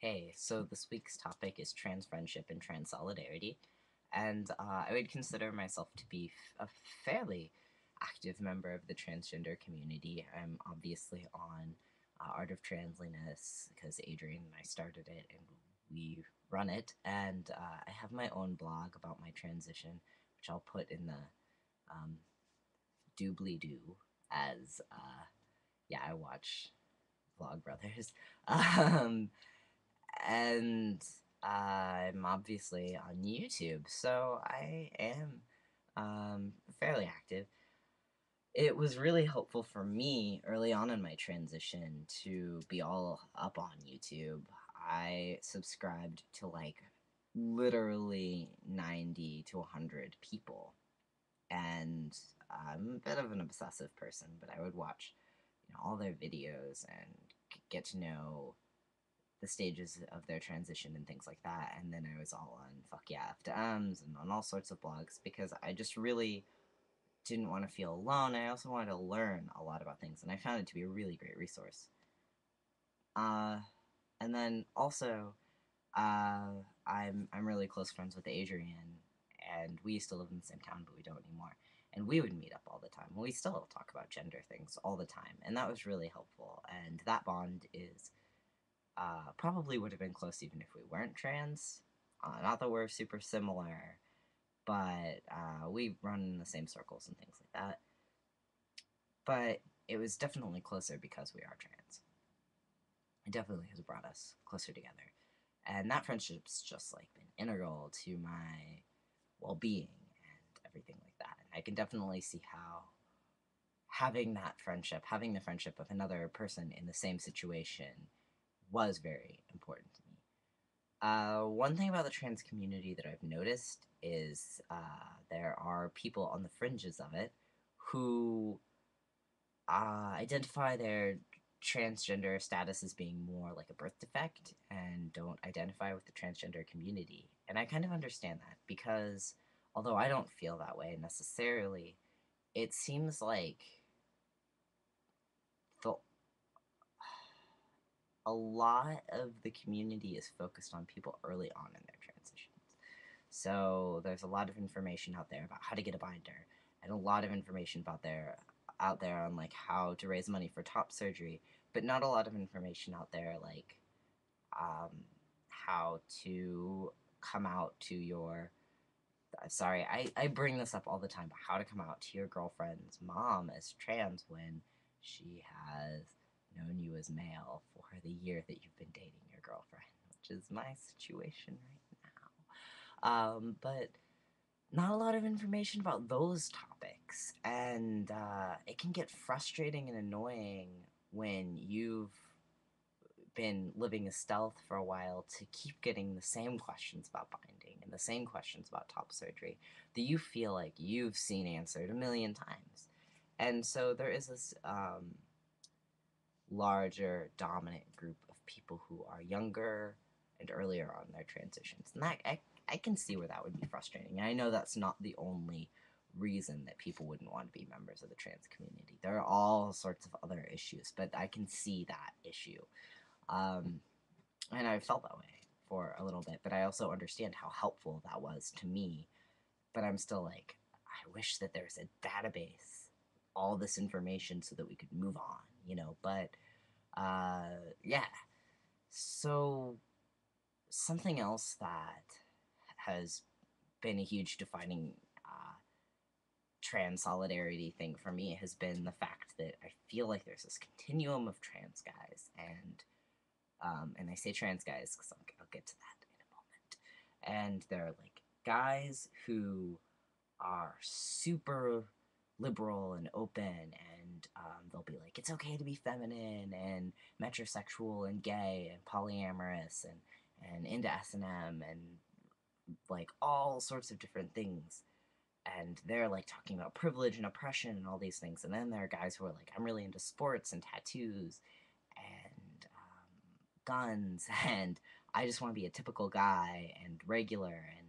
Hey, so this week's topic is trans friendship and trans solidarity, and I would consider myself to be a fairly active member of the transgender community. I'm obviously on Art of Transliness because Adrian and I started it and we run it, and I have my own blog about my transition, which I'll put in the um, doobly doo as yeah, I watch Vlogbrothers. Um, and I'm obviously on YouTube, so I am fairly active. It was really helpful for me early on in my transition to be all up on YouTube. I subscribed to like literally 90 to 100 people, and I'm a bit of an obsessive person, but I would watch all their videos and get to know the stages of their transition and things like that. And then I was all on Fuck Yeah FTMs and on all sorts of blogs because I just really didn't want to feel alone. I also wanted to learn a lot about things, and I found it to be a really great resource. Uh, and then also, I'm really close friends with Adrian, and we used to live in the same town, but we don't anymore. And we would meet up all the time. We still talk about gender things all the time, and that was really helpful. And that bond is probably would have been close even if we weren't trans. Not that we're super similar, but we run in the same circles and things like that. But it was definitely closer because we are trans. It definitely has brought us closer together. And that friendship's just like been integral to my well-being and everything like that. And I can definitely see how having the friendship of another person in the same situation was very important to me. One thing about the trans community that I've noticed is there are people on the fringes of it who identify their transgender status as being more like a birth defect and don't identify with the transgender community. And I kind of understand that because although I don't feel that way necessarily, it seems like the a lot of the community is focused on people early on in their transitions. So there's a lot of information out there about how to get a binder, and a lot of information out there on like how to raise money for top surgery, but not a lot of information out there like um, how to come out to your sorry, I bring this up all the time, but how to come out to your girlfriend's mom as trans when she has known you as male for the year that you've been dating your girlfriend, which is my situation right now. But not a lot of information about those topics, and it can get frustrating and annoying when you've been living a stealth for a while to keep getting the same questions about binding and the same questions about top surgery that you feel like you've seen answered a million times. And so there is this larger, dominant group of people who are younger and earlier on their transitions. And I can see where that would be frustrating. And I know that's not the only reason that people wouldn't want to be members of the trans community. There are all sorts of other issues, but I can see that issue. Um, and I felt that way for a little bit, but I also understand how helpful that was to me. But I'm still like, I wish that there's a database, all this information so that we could move on, you know. But yeah. So something else that has been a huge defining trans solidarity thing for me has been the fact that I feel like there's this continuum of trans guys, and I say trans guys because I'll get to that in a moment. And they're like guys who are super liberal and open, and they'll be like, it's okay to be feminine and metrosexual and gay and polyamorous and into S&M and like all sorts of different things. And they're like talking about privilege and oppression and all these things. And then there are guys who are like, I'm really into sports and tattoos and guns, and I just want to be a typical guy and regular and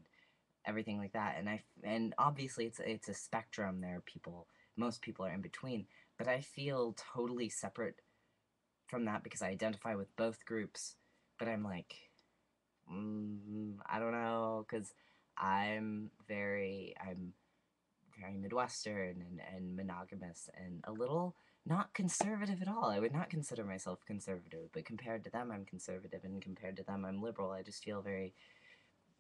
everything like that. And obviously it's a spectrum. There are people, most people are in between, but I feel totally separate from that because I identify with both groups but I'm like, I don't know, because I'm very Midwestern and monogamous and a little not conservative at all. I would not consider myself conservative, but compared to them, I'm conservative, and compared to them, I'm liberal. I just feel very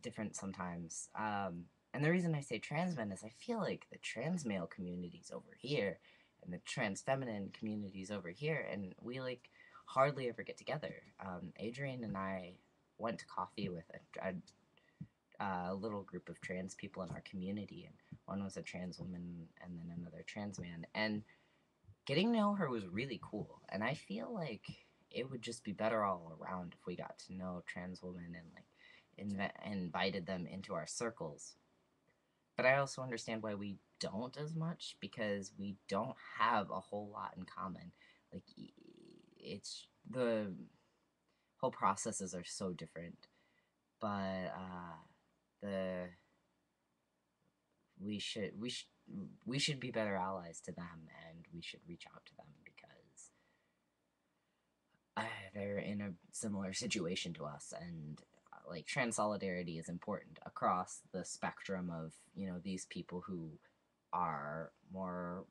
different sometimes. And the reason I say trans men is I feel like the trans male community's over here and the trans feminine community's over here, and we like hardly ever get together. Adrian and I went to coffee with a little group of trans people in our community, and one was a trans woman and then another trans man. And getting to know her was really cool. And I feel like it would just be better all around if we got to know trans women and like invited them into our circles. But I also understand why we don't as much because we don't have a whole lot in common. Like it's the whole processes are so different. But the we should be better allies to them, and we should reach out to them because they're in a similar situation to us, and like trans solidarity is important across the spectrum of these people who are more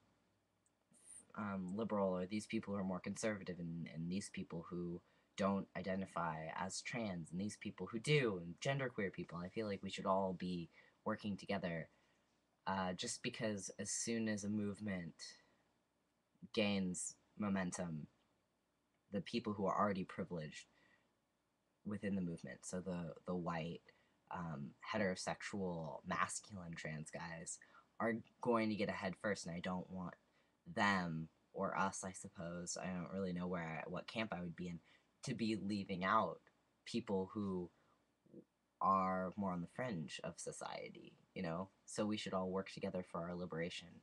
liberal, or these people who are more conservative, and these people who don't identify as trans, and these people who do, and genderqueer people. I feel like we should all be working together, just because as soon as a movement gains momentum, the people who are already privileged within the movement, so the white, heterosexual, masculine trans guys, are going to get ahead first, and I don't want them, or us, I suppose. I don't really know what camp I would be in, to be leaving out people who are more on the fringe of society. So we should all work together for our liberation.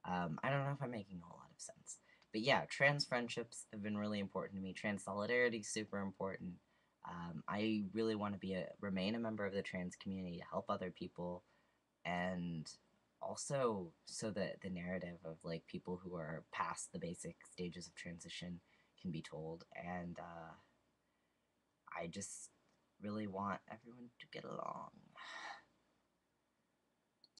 I don't know if I'm making a whole lot of sense. But yeah, trans friendships have been really important to me. Trans solidarity is super important. I really want to remain a member of the trans community to help other people, and also so that the narrative of like people who are past the basic stages of transition can be told. And I just really want everyone to get along.